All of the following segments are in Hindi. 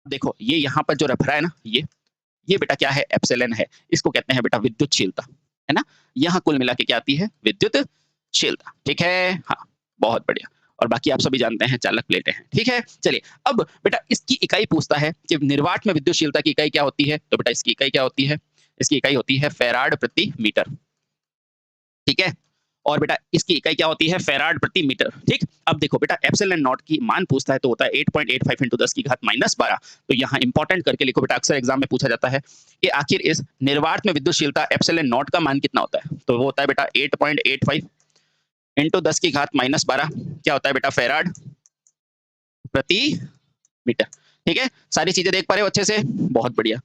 देखो ये यहाँ पर जो रख रहा है ना, ये बेटा क्या है, एप्सिलॉन है। इसको कहते हैं बेटा विद्युतशीलता, है ना? यहाँ कुल मिला के क्या आती है, विद्युतशीलता, ठीक है? हाँ, बहुत बढ़िया। और बाकी आप सभी जानते हैं चालक प्लेटें हैं, ठीक है? चलिए, अब बेटा इसकी इकाई पूछता है कि निर्वात में विद्युतशीलता की इकाई क्या होती है? तो बेटा इसकी इकाई क्या होती है? इसकी इकाई होती है फैराड प्रति मीटर, ठीक है? और बेटा इसकी इकाई क्या होती है, फैराड प्रति मीटर, ठीक? अब देखो बेटा एप्सिलॉन नॉट की मान पूछता है तो होता है 8.85 into 10 की घात -12। तो यहाँ इंपॉर्टेंट करके लिखो बेटा, अक्सर एग्जाम में पूछा जाता है कि आखिर इस निर्वात में विद्युतशीलता एप्सिलॉन नॉट का मान कितना होता है? तो वो होता है बेटा 8.85 into 10 की घात -12, क्या होता है बेटा, फैराड प्रति मीटर, ठीक है? सारी चीजें देख पा रहे हो अच्छे से? बहुत बढ़िया,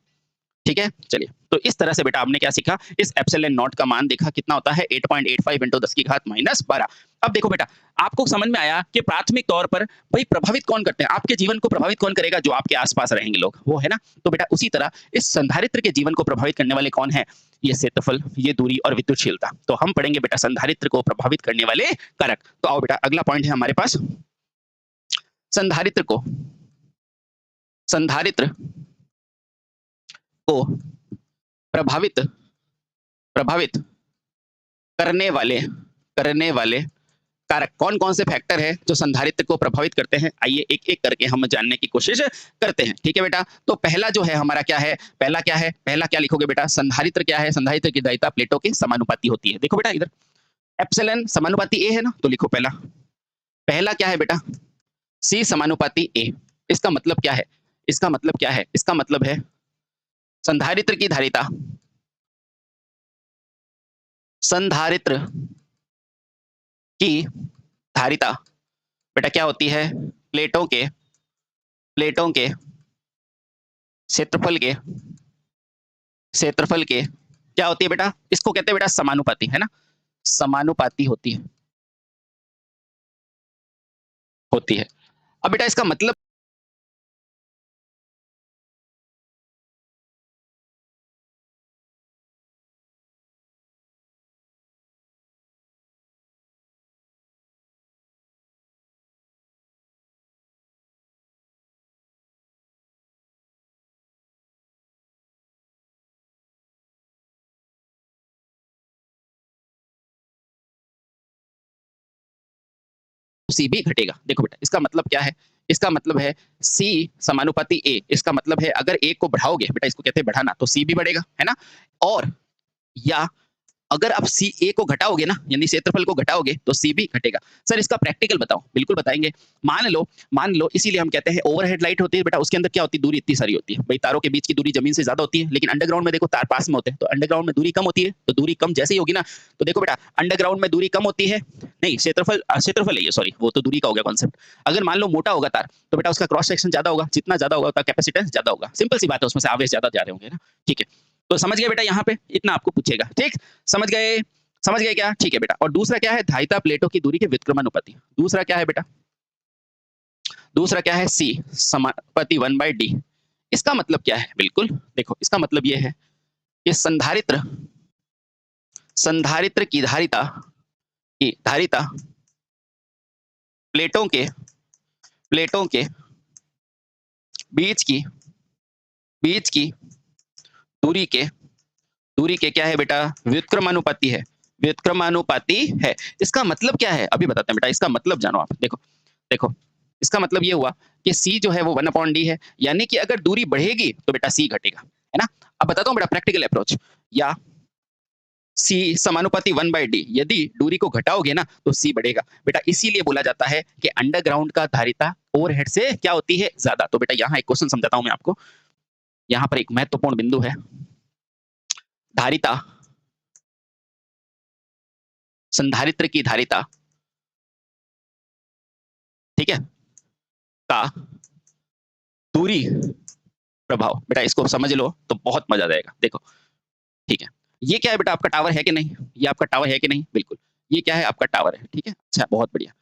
ठीक है? चलिए, तो इस तरह से बेटा आपने क्या सीखा, इस एप्सिलॉन नॉट का मान देखा कितना होता है, 8.85 into 10 की घात -12। अब देखो बेटा, आपको समझ में आया कि प्राथमिक तौर पर भाई प्रभावित कौन करते हैं, आपके जीवन को प्रभावित कौन करेगा, जो आपके आसपास रहेंगे लोग, वो है ना? तो बेटा उसी तरह इस संधारित्र के जीवन को प्रभावित करने वाले कौन है, ये क्षेत्रफल, ये दूरी और विद्युतशीलता। तो हम पढ़ेंगे बेटा संधारित्र को प्रभावित करने वाले कारक। तो आओ बेटा, अगला पॉइंट है हमारे पास, संधारित्र को संधारित्र को प्रभावित प्रभावित करने वाले कारक कौन कौन से फैक्टर है जो संधारित्र को प्रभावित करते हैं? आइए एक एक करके हम जानने की कोशिश करते हैं, ठीक है बेटा? तो पहला जो है हमारा क्या है, पहला क्या है, पहला क्या लिखोगे बेटा, संधारित्र क्या है, संधारित्र की दायिता प्लेटों के समानुपाती होती है। देखो बेटा इधर एप्सिलॉन समानुपाती ए है ना, तो लिखो पहला, पहला क्या है बेटा, सी समानुपाती ए। इसका मतलब क्या है, इसका मतलब क्या है, इसका मतलब है संधारित्र की धारिता, संधारित्र की धारिता बेटा क्या होती है, प्लेटों के क्षेत्रफल के क्या होती है बेटा, इसको कहते हैं बेटा समानुपाती, है ना? समानुपाती होती है। अब बेटा इसका मतलब सी भी घटेगा। देखो बेटा इसका मतलब क्या है, इसका मतलब है सी समानुपाती ए, इसका मतलब है अगर ए को बढ़ाओगे बेटा, इसको कहते हैं बढ़ाना, तो सी भी बढ़ेगा, है ना? और या अगर आप सी ए को घटाओगे ना, यानी क्षेत्रफल को घटाओगे, तो सी भी घटेगा। सर इसका प्रैक्टिकल बताओ, बिल्कुल बताएंगे। मान लो इसीलिए हम कहते हैं ओवरहेड लाइट होती है बेटा, उसके अंदर क्या होती है, दूरी इतनी सारी होती है भाई, तारों के बीच की दूरी जमीन से ज्यादा होती है, लेकिन अंडरग्राउंड में देखो तार पास में होते हैं, तो अंडरग्राउंड में दूरी कम होती है, तो दूरी कम जैसे ही होगी ना, तो देखो बेटा अंडरग्राउंड में दूरी कम होती है, नहीं क्षेत्रफल है ये, सॉरी वो तो दूरी का हो गया कॉन्सेप्ट। अगर मान लो मोटा होगा तार, तो बेटा उसका क्रॉस सेक्शन ज्यादा होगा, जितना ज्यादा होगा उतना कैपेसिटेंस ज्यादा होगा, सिंपल सी बात है, उसमें से आवेश ज्यादा जा रहे होंगे ना, ठीक है? तो समझ गए बेटा, यहाँ पे इतना आपको पूछेगा, ठीक? समझ गए, समझ गए क्या? ठीक है बेटा। और दूसरा क्या है, धारिता प्लेटों की दूरी के व्युत्क्रमानुपाती। दूसरा क्या है बेटा, दूसरा क्या है, सी समानुपाती 1/d। इसका मतलब क्या है, बिल्कुल देखो इसका मतलब ये है कि संधारित्र की धारिता प्लेटों के बीच की दूरी के क्या है बेटा, व्युत्क्रमानुपाती है, व्युत्क्रमानुपाती है। इसका मतलब क्या है, अभी बताते हैं बेटा, इसका मतलब जानो आप। देखो देखो इसका मतलब ये हुआ कि सी जो है वो 1/d है, यानी कि अगर दूरी बढ़ेगी तो बेटा सी घटेगा, है ना? अब बताता हूँ बेटा प्रैक्टिकल अप्रोच, या सी समानुपाती 1/d, यदि दूरी को घटाओगे ना तो सी बढ़ेगा बेटा, इसीलिए बोला जाता है कि अंडरग्राउंड का धारिता ओवरहेड से क्या होती है, ज्यादा। तो बेटा यहाँ एक क्वेश्चन समझाता हूँ मैं आपको, यहाँ पर एक महत्वपूर्ण बिंदु है, धारिता संधारित्र की धारिता, ठीक है, का दूरी प्रभाव, बेटा इसको समझ लो तो बहुत मजा आ जाएगा। देखो ठीक है, ये क्या है बेटा, आपका टावर है कि नहीं, ये आपका टावर है कि नहीं, बिल्कुल ये क्या है, आपका टावर है, ठीक है? अच्छा बहुत बढ़िया,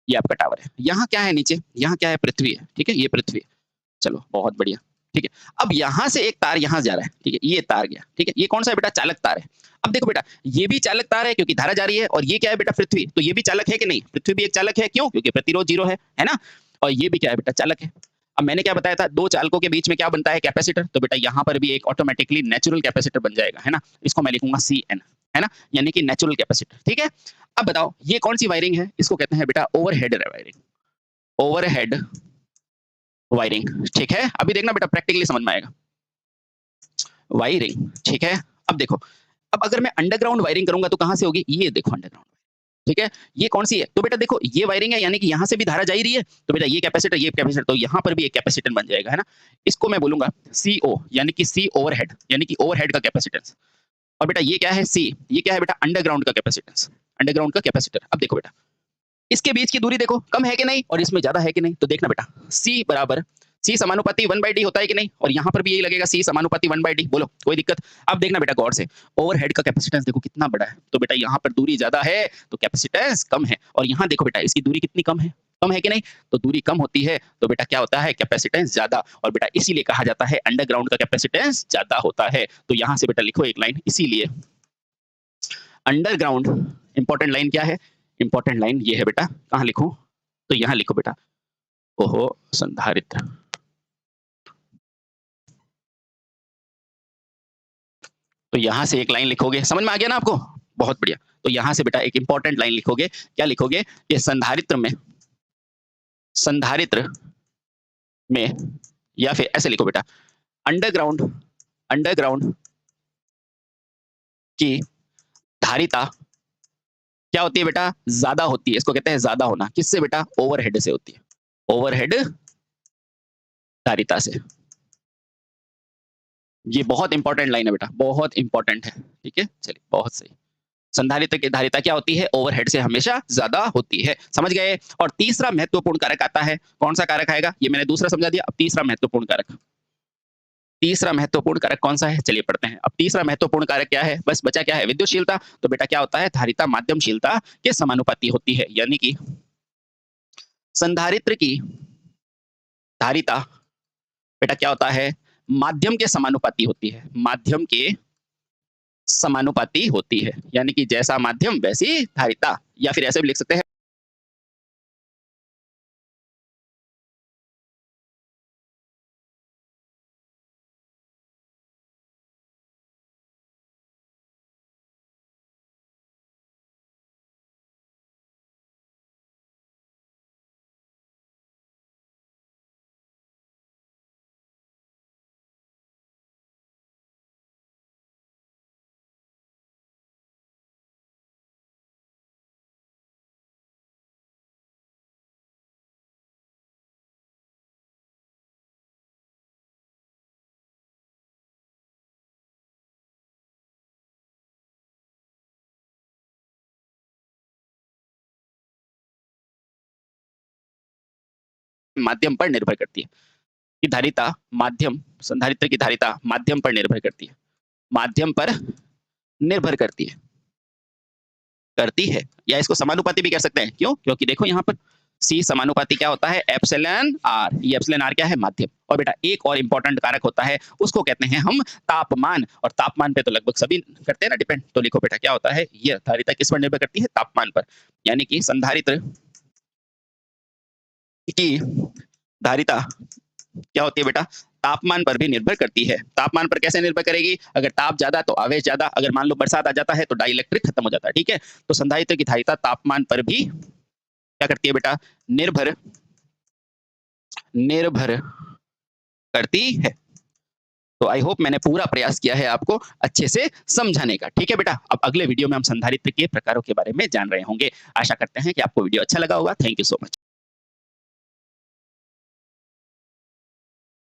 ये आपका टावर है। यहाँ क्या है नीचे, यहाँ क्या है, पृथ्वी है, ठीक है? ये पृथ्वी है, चलो बहुत बढ़िया, ठीक है? अब यहाँ से एक तार यहाँ जा रहा है, ठीक है? ये तार गया, ठीक है? ये कौन सा है बेटा, चालक तार है। अब देखो बेटा ये भी चालक तार है क्योंकि धारा जा रही है, और ये क्या है बेटा, पृथ्वी, तो ये भी चालक है कि नहीं, पृथ्वी भी एक चालक है, क्यों, क्योंकि प्रतिरोध 0 है ना? और ये भी क्या है बेटा, चालक है। अब मैंने क्या बताया था, दो चालकों के बीच में क्या बनता है, कैपेसिटर। तो बेटा यहाँ पर भी एक ऑटोमेटिकली नेचुरल कैपेसिटर बन जाएगा, है ना। इसको मैं लिखूंगा CN, है ना, यानी कि नेचुरल कैपेसिटर। ठीक है, अब बताओ ये कौन सी वायरिंग है, इसको कहते हैं बेटा ओवरहेड वायरिंग, ओवरहेड वायरिंग। ठीक है, अभी देखना बेटा प्रैक्टिकली समझ में आएगा वायरिंग। ठीक है, अब देखो, अब अगर मैं अंडरग्राउंड वायरिंग करूंगा तो कहां से होगी, ये देखो अंडरग्राउंड। ठीक है, ये कौन सी है, तो बेटा देखो ये वायरिंग है, यानी कि यहां से भी धारा जा ही रही है, तो बेटा ये कैपेसिटर, तो यहां पर भी एक कैपेसिटर बन जाएगा, है ना। इसको मैं बोलूंगा CO, यानी कि C ओवरहेड, यानी कि ओवरहेड का कैपेसिटेंस। और बेटा ये क्या है C, ये क्या है बेटा अंडरग्राउंड का कैपेसिटेंस, अंडरग्राउंड का कैपेसिटर। अब देखो बेटा इसके बीच की दूरी देखो कम है कि नहीं, और इसमें ज्यादा है कि नहीं, तो देखना बेटा C बराबर C समानुपाती 1/d होता है कि नहीं, और यहाँ पर भी यही लगेगा C समानुपाती 1/d। बोलो कोई दिक्कत। अब देखना बेटा गौर से, ओवरहेड का कैपेसिटेंस देखो कितना बड़ा है, तो बेटा यहाँ पर दूरी ज्यादा है तो कैपेसिटेंस कम है, और यहाँ देखो बेटा इसकी दूरी कितनी कम है कि नहीं, तो दूरी कम होती है तो बेटा क्या होता है, कैपेसिटेंस ज्यादा। और बेटा इसीलिए कहा जाता है अंडरग्राउंड का कैपेसिटेंस ज्यादा होता है। तो यहाँ से बेटा लिखो एक लाइन, इसीलिए अंडरग्राउंड, इंपॉर्टेंट लाइन क्या है, इंपॉर्टेंट लाइन ये है बेटा, कहाँ लिखूं, तो यहाँ लिखो बेटा, ओहो संधारित्र। तो यहां से एक लाइन लिखोगे, समझ में आ गया ना आपको, बहुत बढ़िया। तो यहां से बेटा एक इंपॉर्टेंट लाइन लिखोगे, क्या लिखोगे, ये संधारित्र में, या फिर ऐसे लिखो बेटा, अंडरग्राउंड, अंडरग्राउंड की धारिता क्या होती है बेटा, ज्यादा होती है। इसको कहते हैं ज्यादा होना, किससे बेटा, ओवरहेड से होती है, ओवरहेड धारिता से। ये बहुत इंपॉर्टेंट लाइन है बेटा, बहुत इंपॉर्टेंट है। ठीक है, चलिए बहुत सही। संधारित्र की धारिता क्या होती है, ओवरहेड से हमेशा ज्यादा होती है, समझ गए। और तीसरा महत्वपूर्ण कारक आता है, कौन सा कारक आएगा, ये मैंने दूसरा समझा दिया। अब तीसरा महत्वपूर्ण कारक, तीसरा महत्वपूर्ण कारक कौन सा है, चलिए पढ़ते हैं। अब तीसरा महत्वपूर्ण कारक क्या है, बस बचा क्या है, विद्युतशीलता। तो बेटा क्या होता है, धारिता माध्यमशीलता के समानुपाती होती है, यानी कि संधारित्र की धारिता बेटा क्या होता है, माध्यम के समानुपाती होती है, माध्यम के समानुपाती होती है, यानी कि जैसा माध्यम वैसी धारिता, या फिर ऐसे भी लिख सकते हैं माध्यम पर निर्भर करती है, कि धारिता माध्यम, संधारित्र की धारिता माध्यम पर निर्भर करती है, माध्यम पर निर्भर करती है, या इसको समानुपाती भी कह सकते हैं। क्यों, क्योंकि देखो यहाँ पर C समानुपाती क्या होता है, एप्सिलॉन आर, ये एप्सिलॉन आर क्या है, माध्यम। और बेटा एक और इंपॉर्टेंट कारक होता है, उसको कहते हैं हम तापमान, और तापमान पे तो लगभग सभी करते हैं ना डिपेंड। तो लिखो बेटा क्या होता है, ये धारिता किस पर निर्भर करती है, तापमान पर, यानी कि संधारित्र की धारिता क्या होती है बेटा, तापमान पर भी निर्भर करती है। तापमान पर कैसे निर्भर करेगी, अगर ताप ज्यादा तो आवेश ज्यादा, अगर मान लो बरसात आ जाता है तो डाइलेक्ट्रिक खत्म हो जाता है। ठीक है, तो संधारित्र की धारिता तापमान पर भी क्या करती है बेटा, निर्भर निर्भर करती है। तो आई होप मैंने पूरा प्रयास किया है आपको अच्छे से समझाने का। ठीक है बेटा, अब अगले वीडियो में हम संधारित्र के प्रकारों के बारे में जान रहे होंगे। आशा करते हैं कि आपको वीडियो अच्छा लगा होगा। Thank you so much.